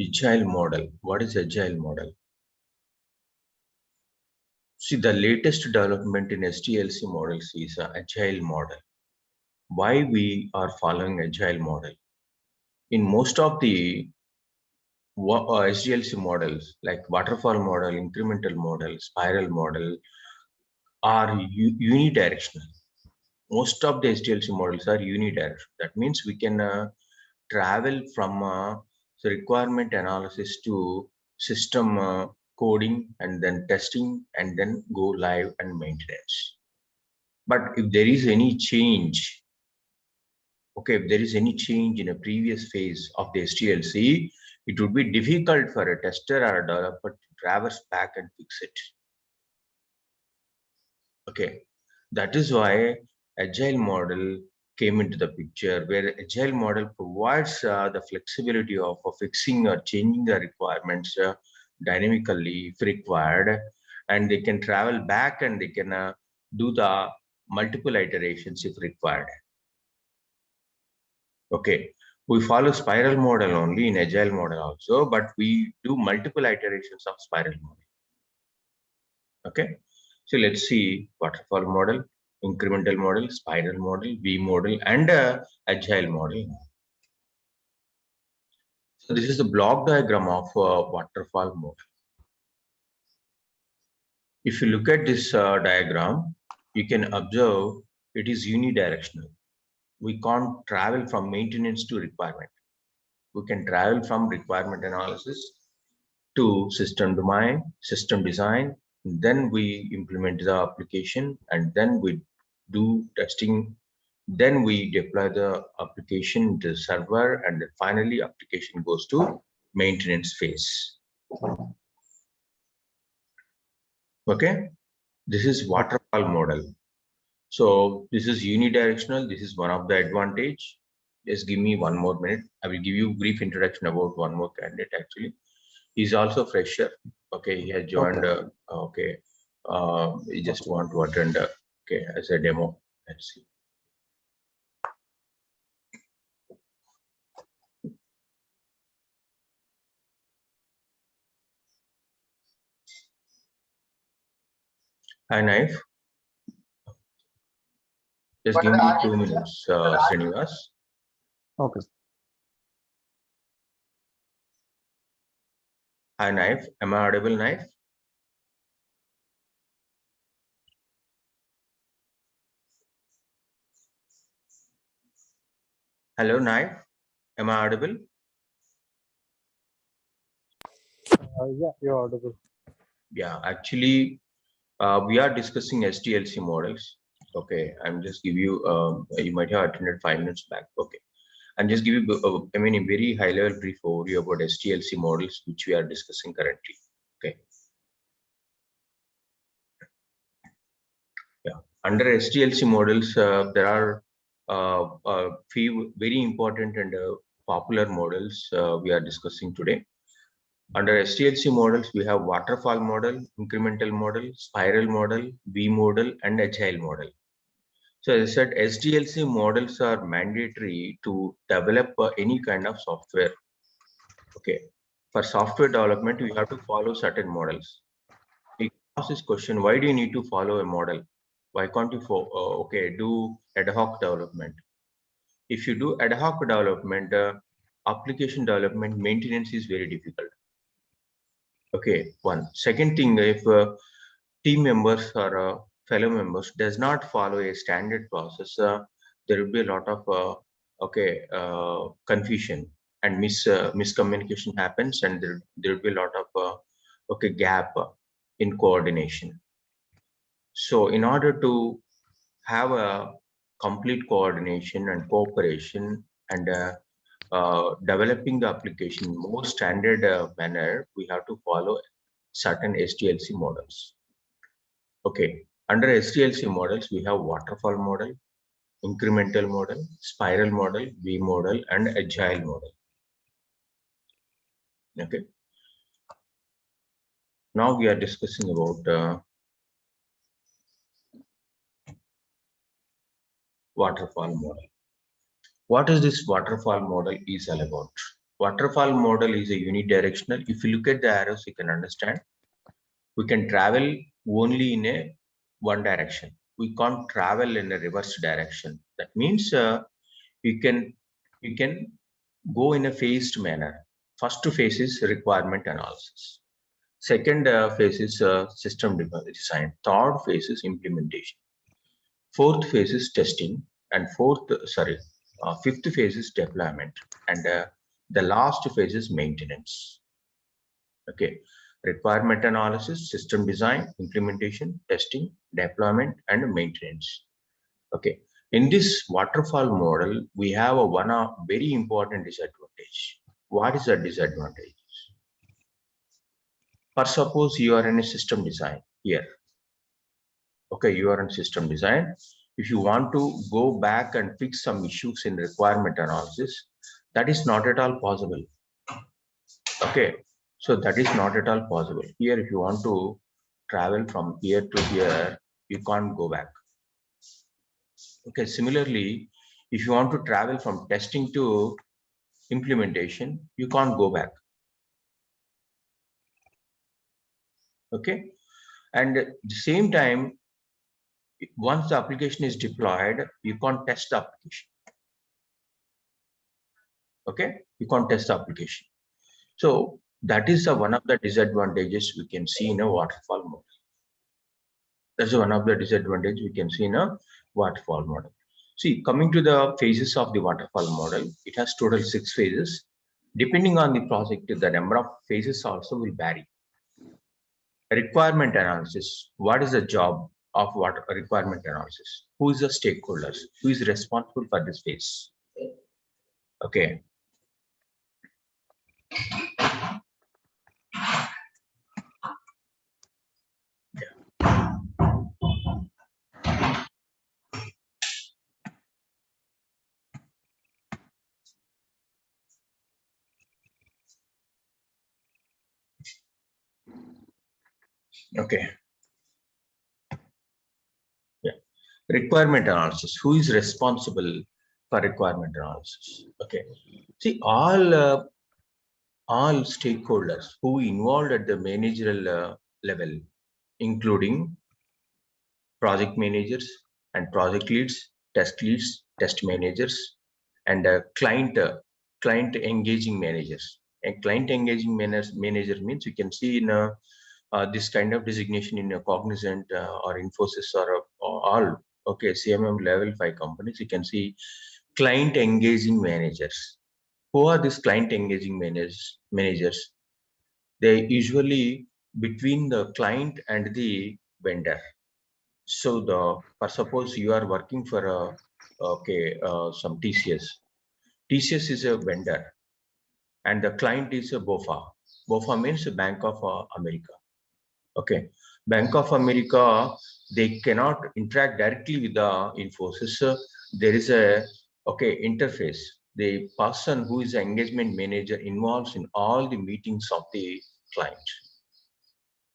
Agile model. What is agile model? See, the latest development in SDLC models is agile model. Why we are following agile model? In most of the SDLC models, like waterfall model, incremental model, spiral model, are unidirectional. Most of the SDLC models are unidirectional. That means we can travel from the requirement analysis to system coding and then testing and then go live and maintenance. But if there is any change, okay, if there is any change in a previous phase of the SDLC, it would be difficult for a tester or a developer to traverse back and fix it. Okay, that is why agile model came into the picture, where agile model provides the flexibility of fixing or changing the requirements dynamically if required, and they can travel back and they can do the multiple iterations if required. Okay, we follow spiral model only in agile model also, but we do multiple iterations of spiral model. Okay, so let's see waterfall model, incremental model, spiral model, V model, and agile model. So this is the block diagram of waterfall model. If you look at this diagram, you can observe it is unidirectional. We can't travel from maintenance to requirement. We can travel from requirement analysis to system domain, system design, then we implement the application, and then we do testing, then we deploy the application to the server, and then finally application goes to maintenance phase. Okay, this is waterfall model. So this is unidirectional. This is one of the advantage. Just give me 1 more minute. I will give you a brief introduction about one more candidate actually. He's also fresher. Okay, he has joined. Okay. Okay, we just want to attend. Okay, as a demo. Let's see. Hi, Naif. Just give me 2 minutes, Srinivas. Okay. Hi, Naif. Am I audible, Naif? Hello, Naif. Am I audible? Yeah, you're audible. Yeah, actually, we are discussing SDLC models. Okay, I'm just give you. You might have attended 5 minutes back. Okay, and just give you. I mean, a very high level brief overview about SDLC models, which we are discussing currently. Okay. Yeah. Under SDLC models, there are a few very important and popular models we are discussing today. Under SDLC models, we have waterfall model, incremental model, spiral model, V model, and agile model. So as I said, SDLC models are mandatory to develop any kind of software. Okay. For software development, we have to follow certain models. We ask this question: why do you need to follow a model? Why can't you do ad hoc development? If you do ad hoc development, application development maintenance is very difficult. Okay, one. Second thing, if team members or fellow members does not follow a standard process, there will be a lot of confusion and miscommunication happens, and there will be a lot of gap in coordination. So in order to have a complete coordination and cooperation and developing the application in more standard manner, we have to follow certain SDLC models. Okay, under SDLC models, we have waterfall model, incremental model, spiral model, V model, and agile model. Okay. Now we are discussing about waterfall model. What is this waterfall model is all about? Waterfall model is a unidirectional. If you look at the arrows, you can understand. We can travel only in a one direction. We can't travel in a reverse direction. That means you can go in a phased manner. First phase is requirement analysis. Second phase is system design. Third phase is implementation. Fourth phase is testing, and fifth phase is deployment, and the last phase is maintenance. Okay, requirement analysis, system design, implementation, testing, deployment, and maintenance. Okay, in this waterfall model, we have a very important disadvantage. What is the disadvantage? For suppose you are in a system design here. Okay, you are in system design. If you want to go back and fix some issues in requirement analysis, that is not at all possible. Okay, so that is not at all possible. Here, if you want to travel from here to here, you can't go back. Okay, similarly, if you want to travel from testing to implementation, you can't go back. Okay, and at the same time, once the application is deployed, you can't test the application. Okay, you can't test the application. So that is one of the disadvantages we can see in a waterfall model. That's one of the disadvantages we can see in a waterfall model. See, coming to the phases of the waterfall model, it has total 6 phases. Depending on the project, the number of phases also will vary. Requirement analysis. What is the job of requirement analysis? Who is the stakeholders? Who is responsible for this phase? Okay. Okay. Yeah. Requirement analysis. Who is responsible for requirement analysis? Okay. See, all stakeholders who involved at the managerial level, including project managers and project leads, test managers, and client engaging managers. And client engaging manager means you can see in this kind of designation in a Cognizant or Infosys or all CMM level 5 companies. You can see client engaging managers. Who are these client engaging managers? They usually between the client and the vendor. So suppose you are working for some TCS. TCS is a vendor, and the client is a BOFA. BOFA means Bank of America. Okay, Bank of America, they cannot interact directly with the Infosys. There is a interface. The person who is the engagement manager involves in all the meetings of the client.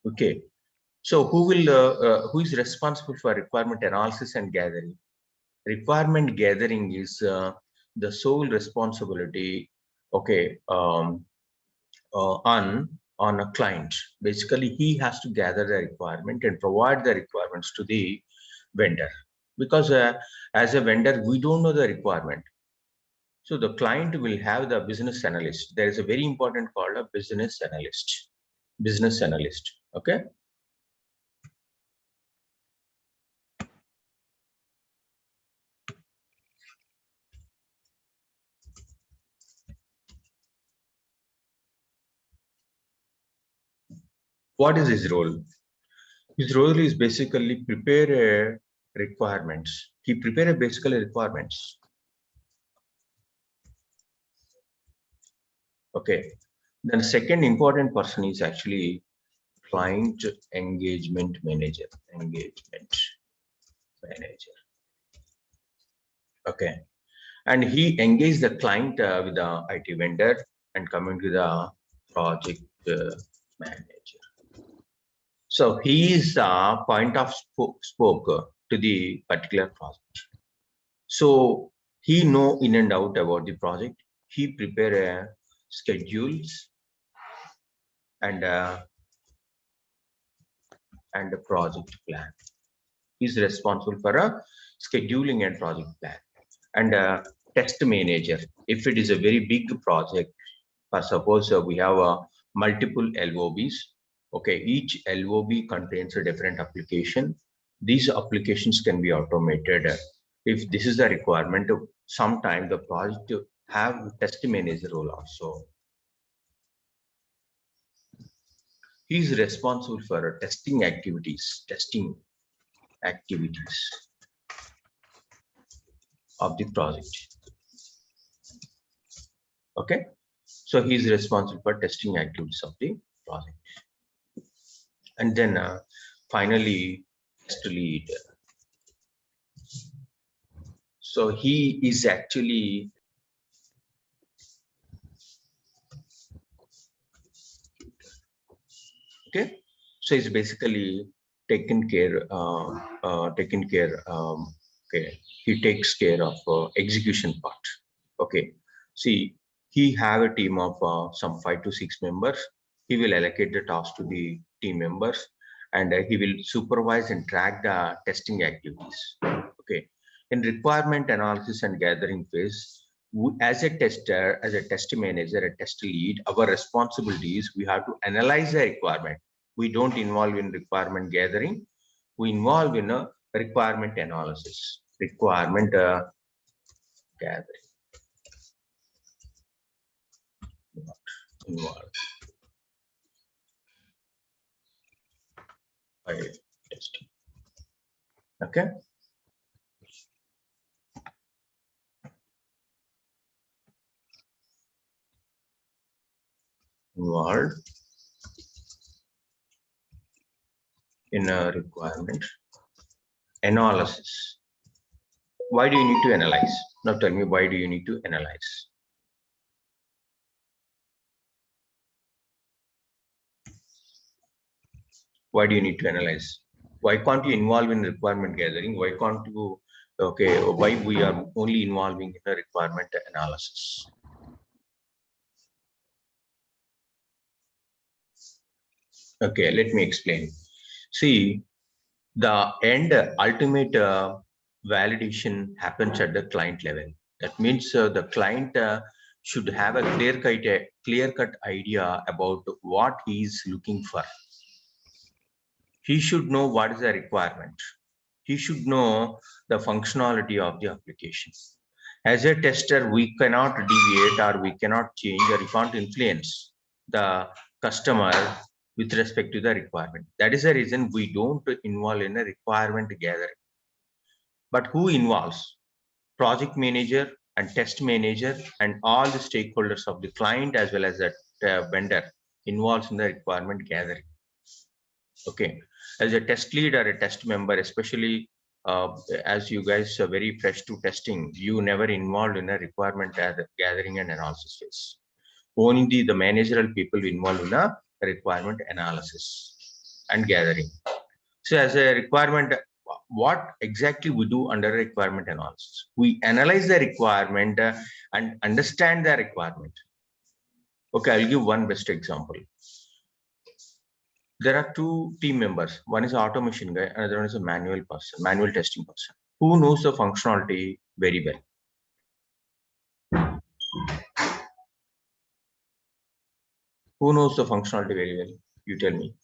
Okay, so who is responsible for requirement analysis and gathering? Requirement gathering is the sole responsibility. Okay, on a client. Basically, he has to gather the requirement and provide the requirements to the vendor, because as a vendor, we don't know the requirement. So the client will have the business analyst. There is a very important called a business analyst. Business analyst. Okay. What is his role? His role is basically prepare requirements. He prepare basically requirements. Okay. Then the second important person is actually client engagement manager. Engagement manager. Okay. And he engaged the client with the IT vendor and coming to the project manager. So he is the point of spoke to the particular project. So he know in and out about the project. He prepare schedules, and a project plan. He's responsible for a scheduling and project plan, and a test manager. If it is a very big project, suppose we have multiple LOBs. Okay, each LOB contains a different application. These applications can be automated. If this is the requirement, sometime the project have test manager role also. He is responsible for testing activities of the project. Okay, so he is responsible for testing activities of the project. And then finally, test lead. So he is actually okay. So he's basically taken care. Okay, he takes care of execution part. Okay, see, he have a team of some 5 to 6 members. He will allocate the task to the team members, and he will supervise and track the testing activities. Okay, in requirement analysis and gathering phase, as a tester, as a test manager, a test lead, our responsibility is we have to analyze the requirement. We don't involve in requirement gathering. We involve in a requirement analysis, requirement gathering. Involved by testing. Okay. Involved in a requirement analysis. Why do you need to analyze? Now tell me, why do you need to analyze? Why do you need to analyze? Why can't you involve in requirement gathering? Why can't you, okay, why we are only involving in a requirement analysis? Okay, let me explain. See, the end ultimate validation happens at the client level. That means the client should have a clear-cut idea about what he is looking for. He should know what is the requirement. He should know the functionality of the application. As a tester, we cannot deviate or we cannot change or we can't influence the customer with respect to the requirement. That is the reason we don't involve in a requirement gathering. But who involves? Project manager and test manager and all the stakeholders of the client as well as the vendor involves in the requirement gathering. Okay, as a test lead or a test member, especially as you guys are very fresh to testing, you never involved in a requirement gathering and analysis phase. Only the managerial people involved in a requirement analysis and gathering. So as a requirement, what exactly we do under requirement analysis? We analyze the requirement and understand the requirement. Okay, I'll give one best example. There are two team members. One is an automation guy, another one is a manual person, manual testing person. Who knows the functionality very well? Who knows the functionality very well? You tell me.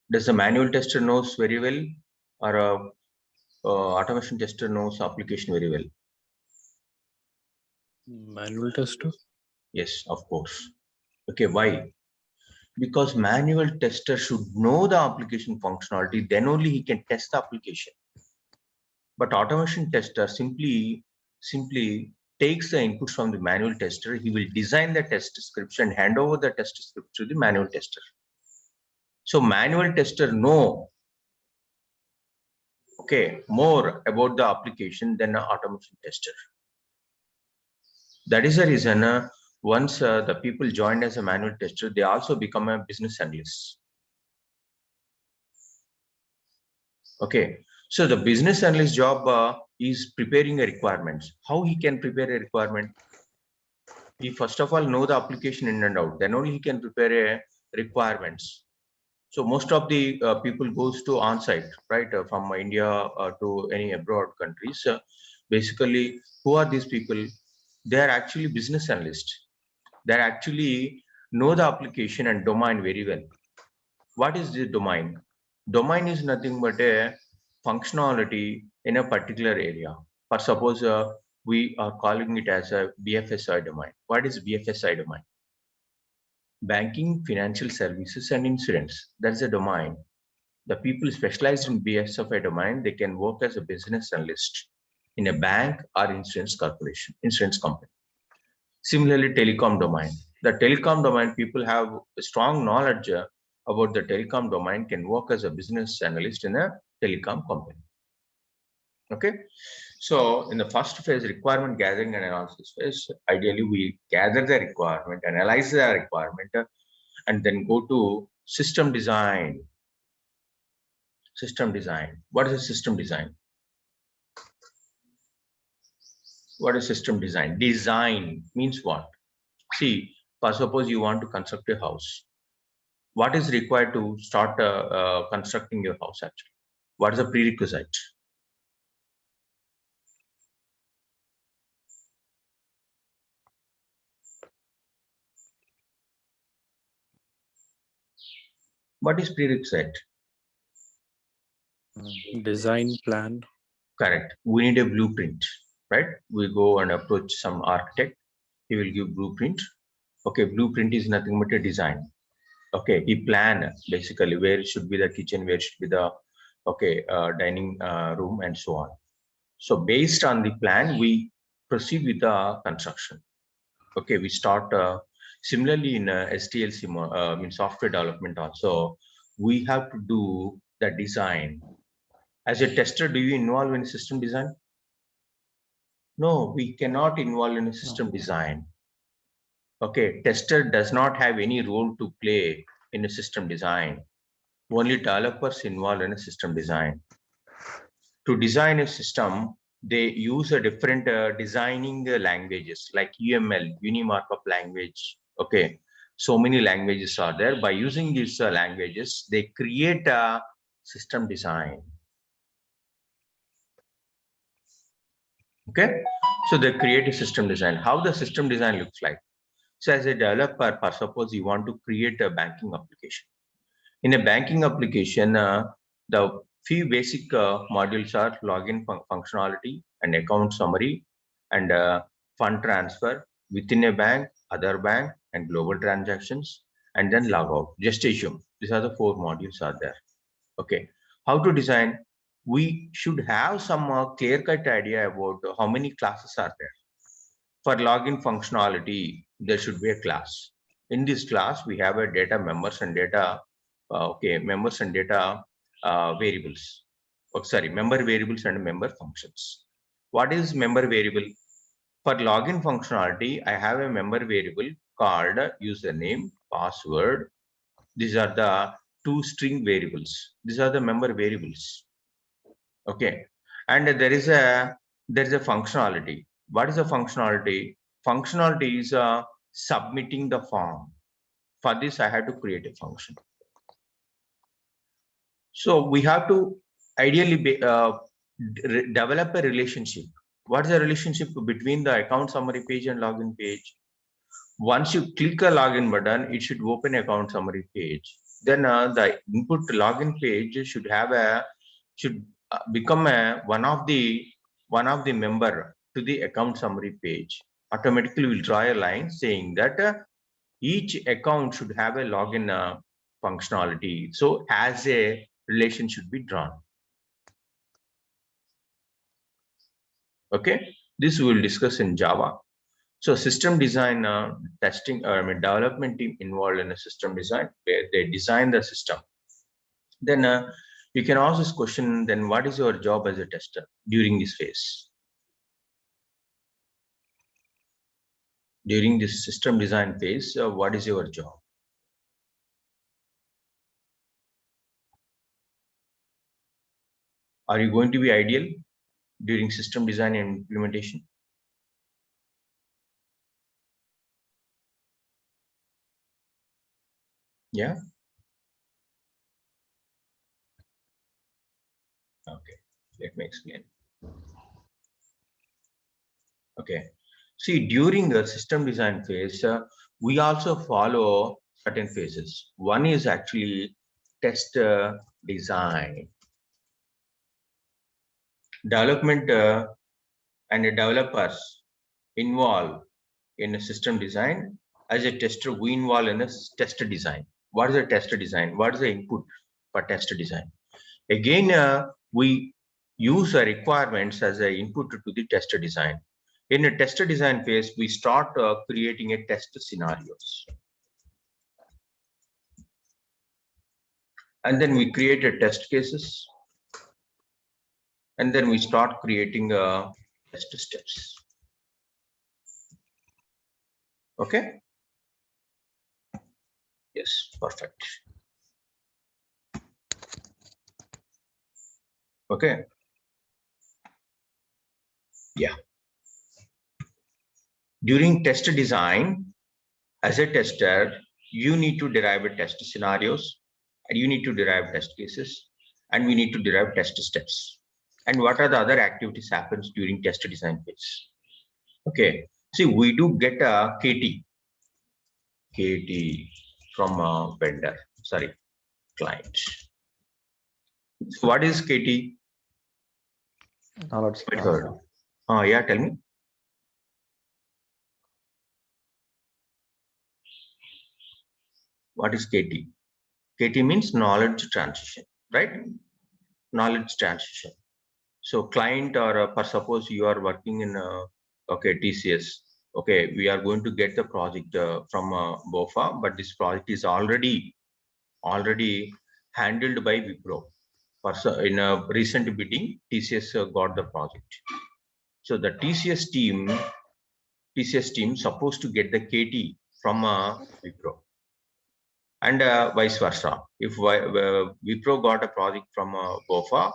Does the manual tester knows very well, or a automation tester knows application very well? Manual tester? Yes, of course. Okay, why? Because manual tester should know the application functionality, then only he can test the application. But automation tester simply takes the inputs from the manual tester. He will design the test scripts and hand over the test script to the manual tester. So manual tester know, okay, more about the application than an automation tester. That is the reason once the people joined as a manual tester, they also become a business analyst. Okay, so the business analyst job is preparing a requirements. How he can prepare a requirement? He first of all know the application in and out. Then only he can prepare a requirements. So most of the people goes to on-site, right, from India to any abroad countries. Basically, who are these people? They are actually business analysts. They actually know the application and domain very well. What is the domain? Domain is nothing but a functionality in a particular area. For suppose we are calling it as a BFSI domain. What is BFSI domain? Banking, financial services, and insurance. That's a domain. The people specialized in BFSI domain, they can work as a business analyst in a bank or insurance company. Similarly, telecom domain. The telecom domain, people have a strong knowledge about the telecom domain, can work as a business analyst in a telecom company. Okay, so in the first phase, requirement gathering and analysis phase, ideally we gather the requirement, analyze the requirement, and then go to system design. System design. What is a system design? What is system design? Design means what? See, suppose you want to construct a house. What is required to start constructing your house actually? What is the prerequisite? What is prerequisite? Design plan. Correct. We need a blueprint, right? We go and approach some architect. He will give blueprint. Okay, blueprint is nothing but a design. Okay, he plan basically where should be the kitchen, where should be the dining room, and so on. So based on the plan, we proceed with the construction. Okay, we start similarly in STLC, in software development also, we have to do the design. As a tester, do you involve in system design? No, we cannot involve in a system design. Okay, tester does not have any role to play in a system design. Only developers involved in a system design. To design a system, they use a different designing languages like UML, Uni Markup Language. Okay, so many languages are there. By using these languages, they create a system design. Okay, so they create a system design. How the system design looks like? So as a developer, suppose you want to create a banking application. In a banking application, the few basic modules are login functionality and account summary and fund transfer within a bank, other bank, and global transactions, and then logout. Just assume these are the 4 modules are there. Okay, how to design? We should have some clear-cut idea about how many classes are there. For login functionality, there should be a class. In this class, we have a data members and data members and data variables. Oh, sorry, member variables and member functions. What is member variable? For login functionality, I have a member variable called username, password. These are the 2 string variables. These are the member variables. Okay, and there is a functionality. What is the functionality? Functionality is submitting the form. For this, I had to create a function. So we have to ideally develop a relationship. What is the relationship between the account summary page and login page? Once you click a login button, it should open account summary page. Then the input login page should become one of the member to the account summary page. Automatically, we'll draw a line saying that each account should have a login functionality. So as a relation should be drawn. Okay, this we will discuss in Java. So system design testing, development team involved in a system design where they design the system. Then you can ask this question, then what is your job as a tester during this phase? during this system design phase, what is your job? Are you going to be ideal during system design and implementation? Yeah. Okay, let me explain. Okay, see, during the system design phase, we also follow certain phases. One is actually test design. Development and the developers involved in a system design. As a tester, we involve in a test design. What is a test design? What is the input for test design? Again, we use the requirements as an input to the test design. In a test design phase, we start creating a test scenarios. And then we create a test cases. And then we start creating test steps. Okay? Yes, perfect. Okay. Yeah. During test design, as a tester, you need to derive a test scenarios, and you need to derive test cases, and we need to derive test steps. And what are the other activities happens during test design phase? Okay, see, we do get a KT from a vendor, sorry, client. So what is KT? Knowledge Method. Yeah, tell me. What is KT? KT means knowledge transition, right? Knowledge transition. So client or for suppose you are working in TCS. Okay, we are going to get the project from BOFA, but this project is already handled by Wipro. In a recent bidding, TCS got the project. So the TCS team supposed to get the KT from Wipro, and vice versa. If Wipro got a project from BOFA,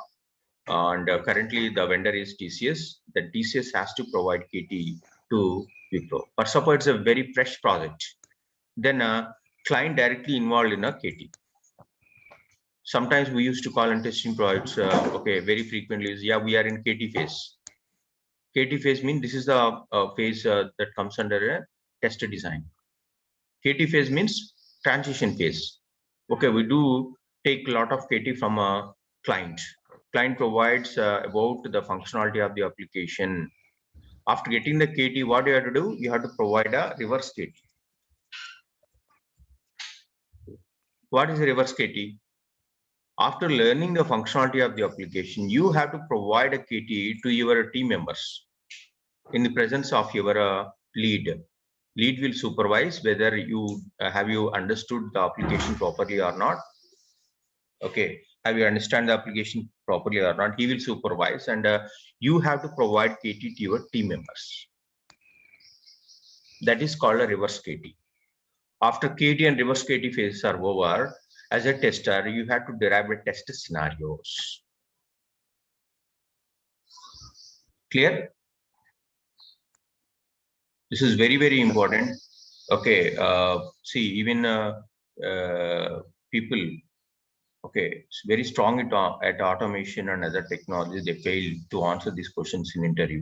and currently the vendor is TCS, the TCS has to provide KT to Wipro. For suppose it's a very fresh project, then client directly involved in a KT. Sometimes we used to call in testing projects, okay, very frequently is, yeah, we are in KT phase. KT phase means this is the phase that comes under a test design. KT phase means transition phase. Okay, we do take a lot of KT from a client. Client provides about the functionality of the application. After getting the KT, what you have to do? You have to provide a reverse KT. What is a reverse KT? After learning the functionality of the application, you have to provide a KT to your team members in the presence of your lead. Lead will supervise whether you have you understood the application properly or not. Okay, have you understand the application properly or not? He will supervise, and you have to provide KT to your team members. That is called a reverse KT. After KT and reverse KT phases are over, as a tester, you have to derive a test scenarios. Clear? This is very, very important. Okay, see, even people, okay, it's very strong at automation and other technologies, they fail to answer these questions in interview.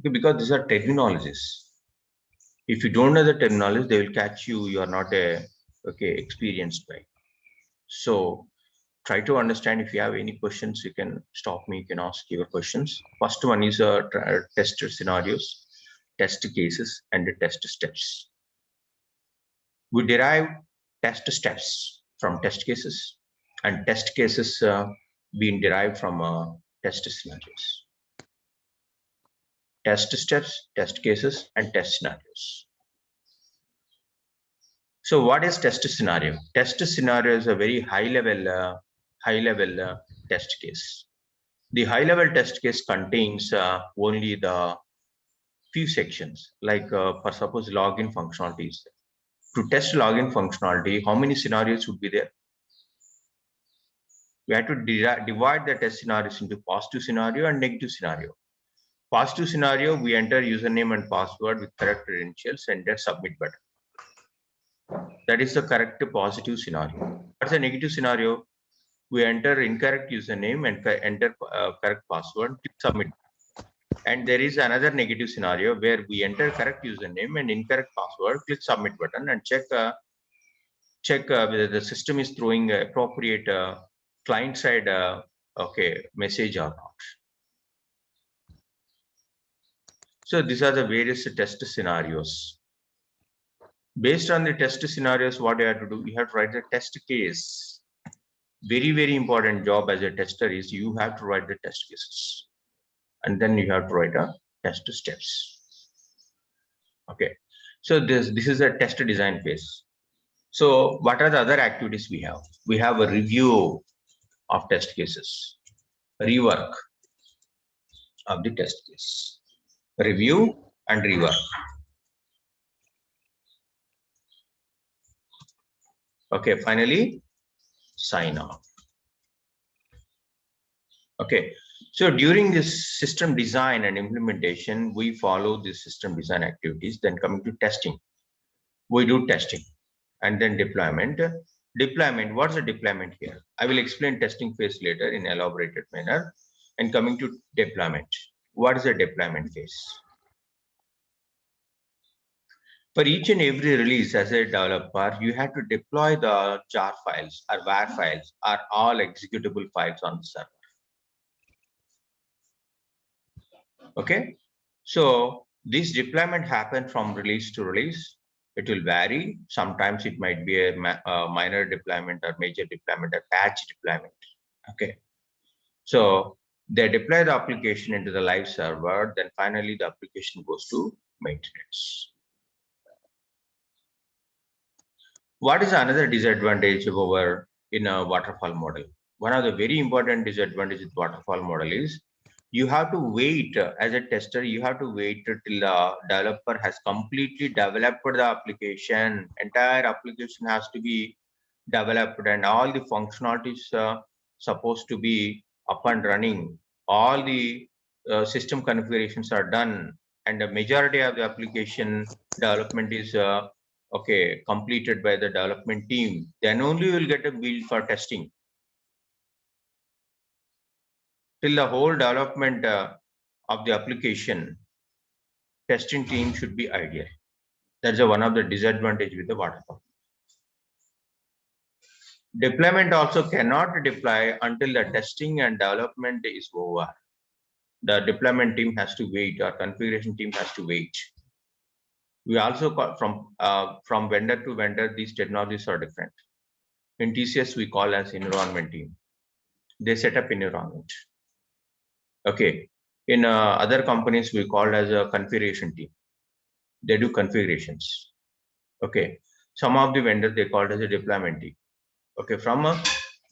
Okay, because these are terminologies. If you don't know the terminology, they will catch you. You are not a experienced guy. So try to understand. If you have any questions, you can stop me. You can ask your questions. First one is test scenarios, test cases, and the test steps. We derive test steps from test cases, and test cases being derived from test scenarios. Test steps, test cases, and test scenarios. So what is test scenario? Test scenario is a very high level test case. The high level test case contains only the few sections, like for suppose login functionalities. To test login functionality, how many scenarios would be there? We have to divide the test scenarios into positive scenario and negative scenario. Positive scenario, we enter username and password with correct credentials and then submit button. That is the correct positive scenario. What's the negative scenario? We enter incorrect username and enter correct password, click submit. And there is another negative scenario where we enter correct username and incorrect password, click submit button and check whether the system is throwing appropriate client side message or not. So these are the various test scenarios. Based on the test scenarios, what you have to do, you have to write the test case. Very, very important job as a tester is you have to write the test cases. And then you have to write a test steps. Okay. So this is a test design phase. So what are the other activities we have? We have a review of test cases, rework of the test case, review and rework. Okay, finally, sign off. Okay, so during this system design and implementation, we follow the system design activities. Then coming to testing, we do testing and then deployment. Deployment, what's the deployment here? I will explain testing phase later in elaborated manner. And coming to deployment, what is the deployment phase? For each and every release as a developer, you have to deploy the jar files or var files or all executable files on the server. Okay, so this deployment happens from release to release. It will vary. Sometimes it might be a minor deployment or major deployment or patch deployment. Okay, so they deploy the application into the live server. Then finally the application goes to maintenance. What is another disadvantage of our in a waterfall model? One of the very important disadvantages of waterfall model is you have to wait as a tester. You have to wait till the developer has completely developed the application. Entire application has to be developed and all the functionalities supposed to be up and running. All the system configurations are done, and the majority of the application development is completed by the development team. Then only you will get a build for testing. Till the whole development of the application, testing team should be ideal. That's one of the disadvantage with the waterfall. Deployment also cannot deploy until the testing and development is over. The deployment team has to wait, or configuration team has to wait. We also call from vendor to vendor, these technologies are different. In TCS, we call as environment team. They set up environment. Okay. In other companies, we call as a configuration team. They do configurations. Okay. Some of the vendors they called as a deployment team. Okay. From a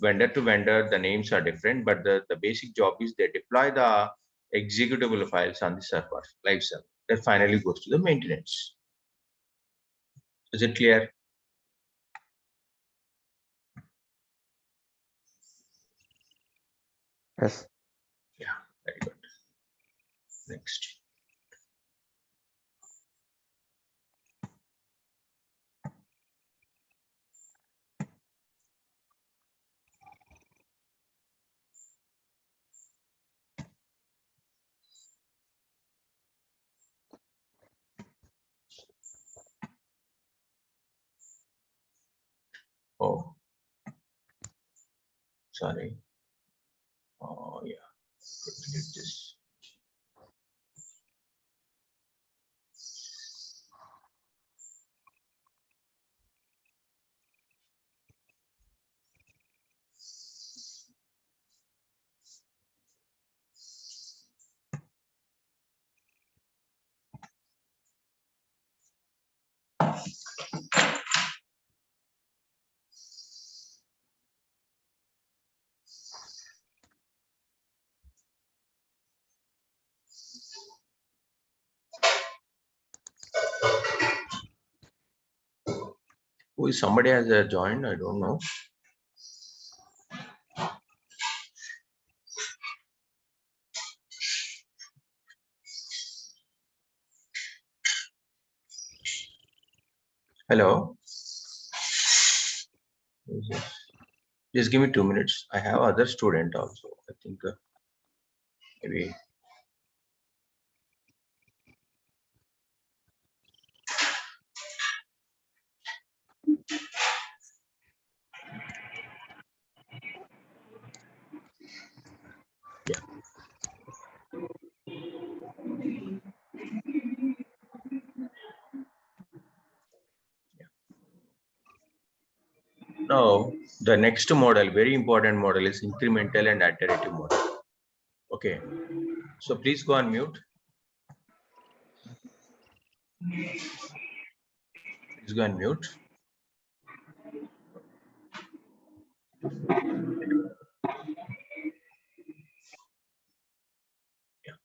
vendor to vendor, the names are different, but the basic job is they deploy the executable files on the server, live server. That finally goes to the maintenance. Is it clear? Yes. Yeah, very good. Next. Oh, sorry. Oh, yeah. Delete this. Who is somebody has joined? I don't know. Hello. Who is this? Just give me 2 minutes. I have other student also. I think maybe. Yeah. Now, the next model, very important model, is incremental and iterative model. Okay. So please go on mute. Please go on mute. Yeah.